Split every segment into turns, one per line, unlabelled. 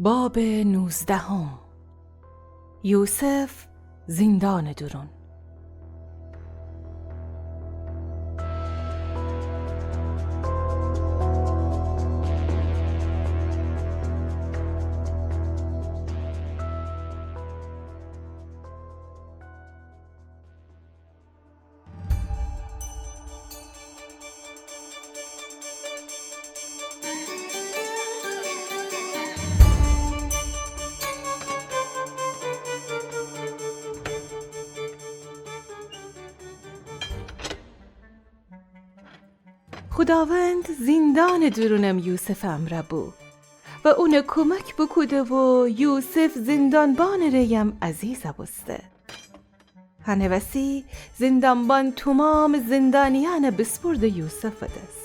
باب 19 یوسف زندان درون. خداوند زندان درونم یوسفم را بو و اون کمک بکوده و یوسف زندانبان ریم عزیز بسته. هنوسی زندانبان تمام زندانیان بسپرد یوسف دست.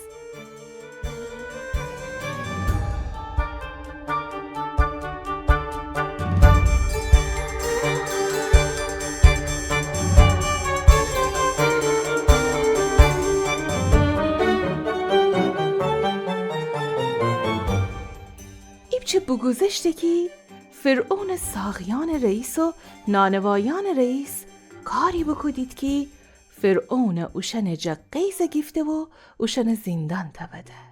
چه بگذشته که فرعون ساقیان رئیس و نانوایان رئیس کاری بکدید که فرعون اوشن جا قیز گفته و اوشن زندان تبده.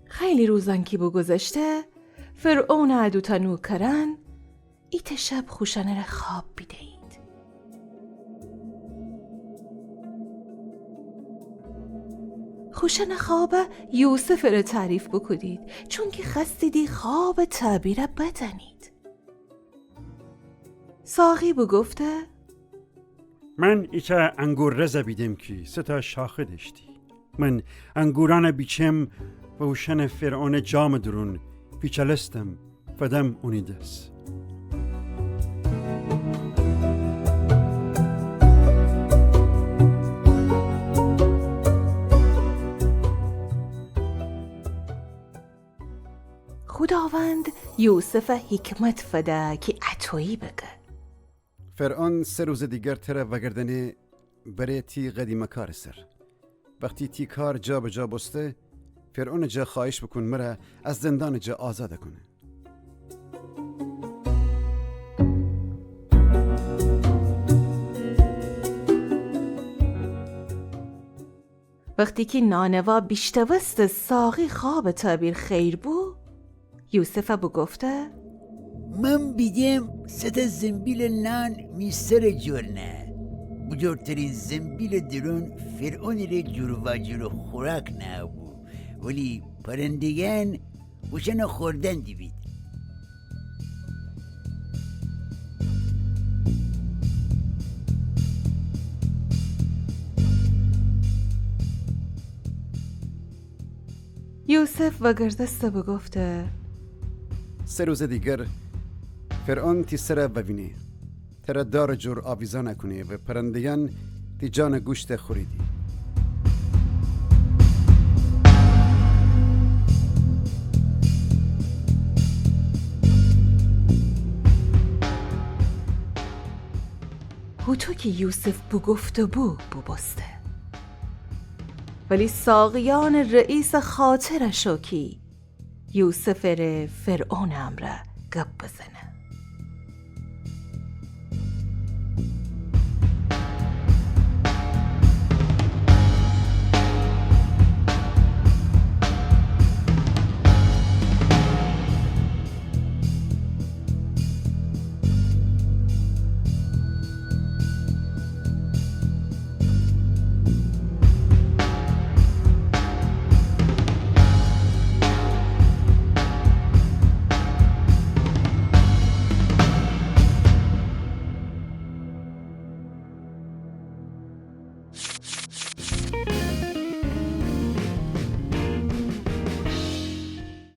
خیلی روزان که بگذشته فرعون عدوتا نوکران ایت شب خوشانه را خواب بیدهید. خوشانه خواب یوسف را تعریف بکدید چون که خستیدی خواب تعبیر بدنید. ساقی بگفته
من ایتا انگور رزا بیدم که 3 شاخه داشتی. من انگوران بیچم و اوشن فرعون جام درون پیچلستم فدم اونیدس.
خداوند یوسف حکمت فده که عطایی بگه.
فرعون 3 روز دیگر تره وگردنه بره تی قدیمه کار سر. وقتی تی کار جا به جا بسته فرعون جا خواهش بکن مرا از زندان جا آزاده کنه.
وقتی که نانوا بیشتوست ساقی خواب تعبیر خیر بو یوسف بگفته
من بیدیم 3 زنبیل نان میسر جورنه بجورترین زنبیل درون فرعون ری جور و جور خوراک نبو ولی پرندگان وشن خوردن دیوید.
یوسف و گردسته بگفته
3 روز دیگر فرعون تی سر ببینه تر دار جور آویزا نکنه و پرندگان تی جان گوشت خوریدی.
تو که یوسف بگفته بسته ولی ساقیان رئیس خاطرشو کی یوسف ره فرعون امره گپ بزنه.